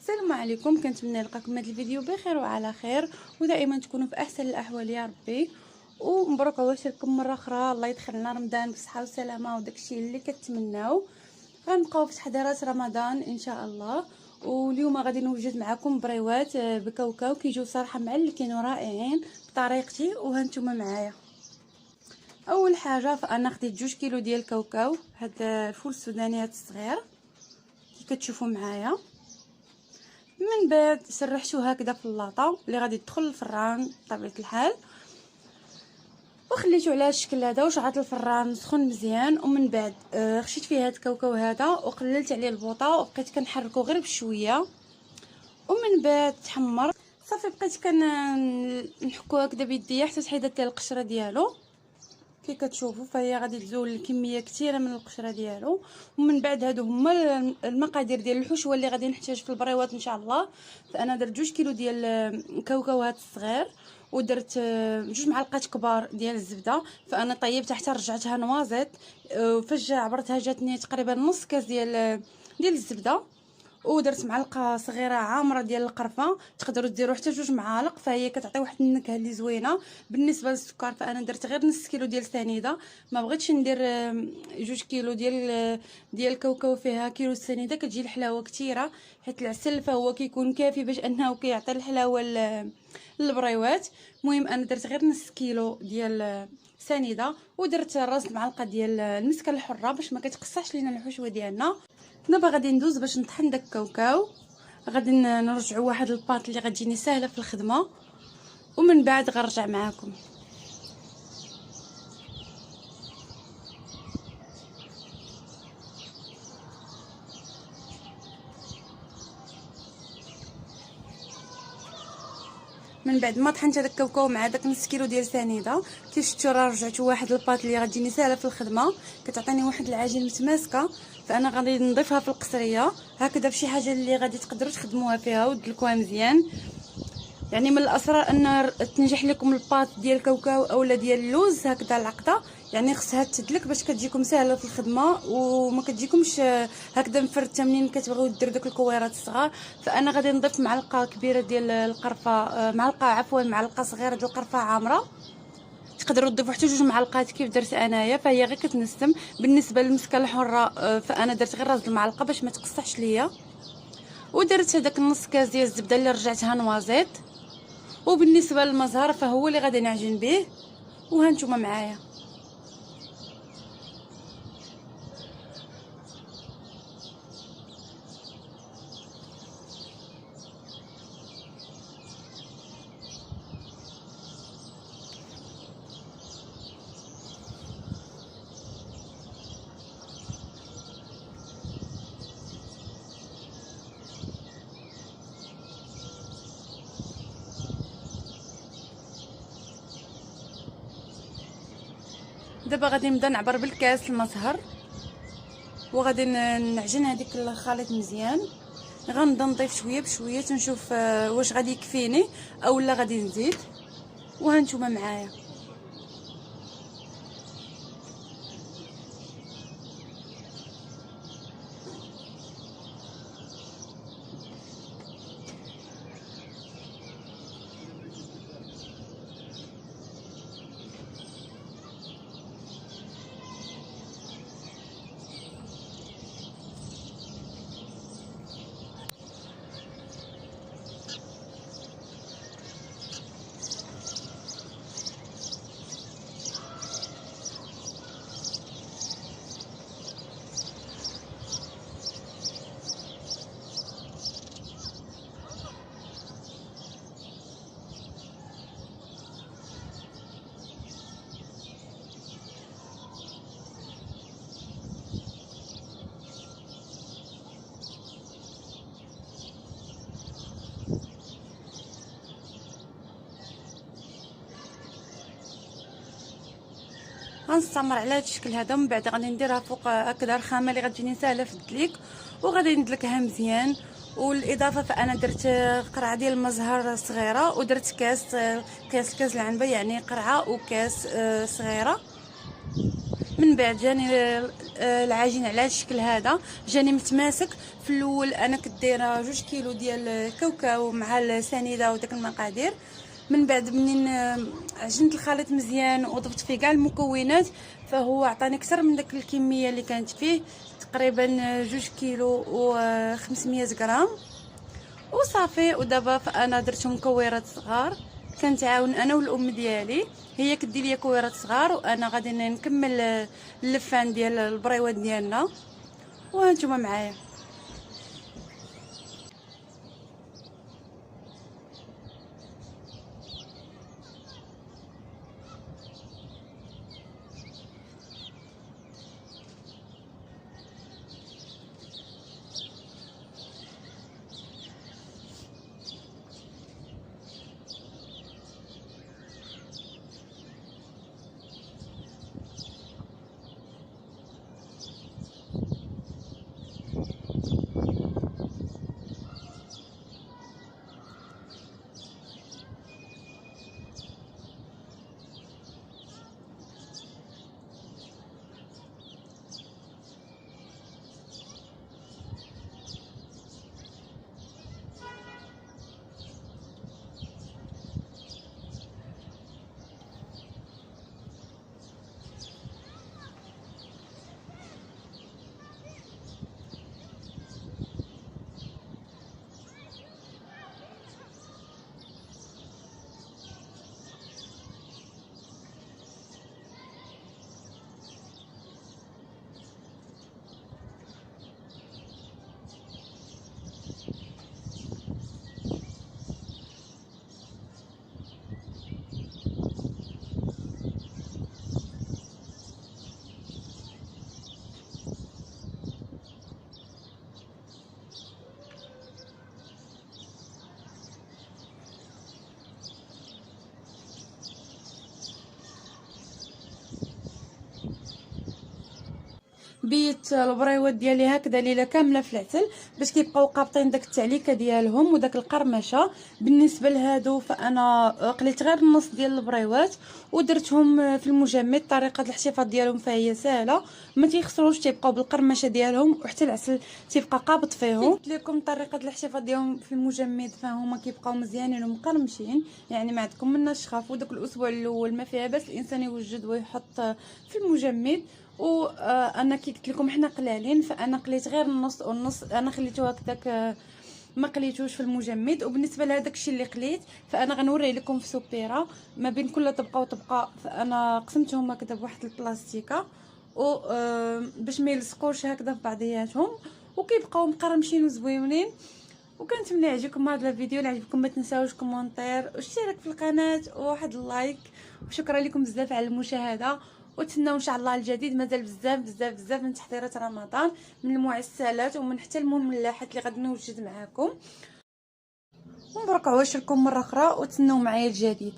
السلام عليكم، كنتمنى نلقاكم هذا الفيديو بخير وعلى خير، ودائما تكونوا في احسن الاحوال يا ربي. ومبروك عواشركم مره اخرى، الله يدخلنا رمضان بالصحه والسلامه وداكشي اللي كتمناو. غنبقاو في تحضيرات رمضان ان شاء الله. واليوم غادي نوجد معكم بريوات بكاوكاو كيجيو صراحه معلكين ورائعين بطريقتي، وهانتوما معايا. اول حاجه فانا خديت 2 كيلو ديال الكاوكاو، هذا الفول السوداني هذا الصغير كي كتشوفوا معايا. من بعد سرحتو هكذا في اللاطه اللي غادي تدخل الفران بطبيعه الحال، وخليته على الشكل هذا وشعلت الفران سخن مزيان. ومن بعد خشيت فيه هذا الكاوكاو هذا وقللت عليه البوطه وبقيت كنحركو غير بشويه. ومن بعد تحمر صافي، بقيت كنحكو هكذا بيديا حتى تحيدت القشره ديالو. كي كتشوفوا فهي غادي تزول كميه كثيره من القشره ديالو. ومن بعد هادو هما المقادير ديال الحشوه اللي غادي نحتاج في البريوات ان شاء الله. فانا درت 2 كيلو ديال الكاوكاوات الصغير، ودرت 2 معالق كبار ديال الزبده. فانا طيبتها حتى رجعتها نوازيط، فاش عبرتها جاتني تقريبا نص كاس ديال الزبده. ودرت معلقه صغيره عامره ديال القرفه، تقدروا ديروا حتى 2 معالق، فهي كتعطي واحد النكهه اللي زوينه. بالنسبه للسكر فانا درت غير نص كيلو ديال السنيده، ما بغيتش ندير 2 كيلو ديال الكاوكاو فيها كيلو السنيده كتجي الحلاوه كثيره، حيت العسل فهو كيكون كافي باش انه كيعطي الحلاوه للبريوات. المهم انا درت غير نص كيلو ديال سنيده، ودرت راس المعلقه ديال المسكه الحره باش ما كتقصحش لينا الحشوه ديالنا. دابا غادي ندوز باش نطحن داك الكاوكاو. غادي نرجعوا واحد الباط اللي غتجيني سهله في الخدمه، ومن بعد غنرجع معاكم. من بعد ما طحنت هذاك الكاوكاو مع داك نص كيلو ديال سنيده، كي شفتوا راه رجعتوا واحد الباط اللي غتجيني سهله في الخدمه، كتعطيني واحد العجين متماسكه. فانا غادي نضيفها في القصريه هكذا بشي حاجه اللي غادي تقدروا تخدموها فيها وتدلكوها مزيان. يعني من الاسرار ان تنجح لكم الباط ديال الكاوكاو اولا ديال اللوز هكذا العقده، يعني خصها تدلك باش كتجيكم سهله في الخدمه وما كتجيكمش هكذا مفرته منين كتبغيو ديروا داك الكويرات الصغار. فانا غادي نضيف معلقه كبيره ديال القرفه، معلقه صغيره ديال القرفه عامره. تقدروا تضيفوا حتى 2 معالق كيف درت انايا، فهي غير كتنسم. بالنسبه للمسكه الحره فانا درت غير راس المعلقه باش ما تقصحش ليا. ودرت هذاك النص كاس ديال الزبده اللي رجعتها نوازيط. وبالنسبه للمزهر فهو اللي غادي نعجن به، وهانتوما معايا. دابا غادي نبدا نعبر بالكاس المزهر، وغادي نعجن هذيك الخليط مزيان. غنبدا نضيف شويه بشويه تنشوف واش غادي يكفيني اولا غادي نزيد، وهانتوما معايا. غنستمر على هذا الشكل هذا، ومن بعد غادي نديرها فوق هكذا الخامه اللي غتجيني سهله في الدليك، وغادي ندلكها مزيان. والاضافه فانا درت قرعه ديال المزهر صغيره، ودرت كاس العنبه، يعني قرعه وكاس صغيره. من بعد جاني العجين على هذا الشكل هذا، جاني متماسك. في الاول انا كديره 2 كيلو ديال الكاوكاو مع السنيده وداك المقادير. من بعد منين عجنت الخليط مزيان وضفت فيه كاع المكونات، فهو عطاني اكثر من داك الكميه اللي كانت فيه، تقريبا 2 كيلو و500 غرام وصافي. ودابا فانا درتهم كويرات صغار، كنتعاون انا والام ديالي، هي كدير لي كويرات صغار وانا غادي نكمل اللفان ديال البريوات ديالنا، وهانتوما معايا. بيت البريوات ديالي هكذا ليله كامله في العسل باش كيبقاو قابطين داك التعليكه ديالهم وداك القرمشه. بالنسبه لهادو فانا قليت غير النص ديال البريوات ودرتهم في المجمد. طريقه الاحتفاظ ديالهم فهي سهله، ما تيخسروش، تيبقاو بالقرمشه ديالهم وحتى العسل تيبقى قابط فيهم. قلت لكم طريقه الاحتفاظ ديالهم في المجمد فهما كيبقاو مزيانين ومقرمشين، يعني ما عندكم من الشخاف. وداك الاسبوع الاول ما فيها باس الانسان يوجد ويحط في المجمد. وانا كي قلت لكم حنا قلالين فانا قليت غير النص، والنص انا خليته هكذاك ما قليتوش في المجمد. وبالنسبه لهداك الشيء اللي قليت فانا غنوري لكم في سوبيره ما بين كل طبقه وطبقه، فانا قسمتهم هكذا بواحد البلاستيكه و باش ما يلصقوش هكذا في بعضياتهم وكيبقاو مقرمشين وزويونين. وكنتمنى يعجبكم هذا الفيديو. اللي عجبكم ما تنساوش كومونتير واشتراك في القناه وواحد اللايك، وشكرا لكم بزاف على المشاهده. وتسناو ان شاء الله الجديد، مازال بزاف بزاف بزاف من تحضيرات رمضان، من المعسلات ومن حتى المملحات اللي غادي نوجد معكم. ومبروك عواشركم مره اخرى، وتسناو معايا الجديد.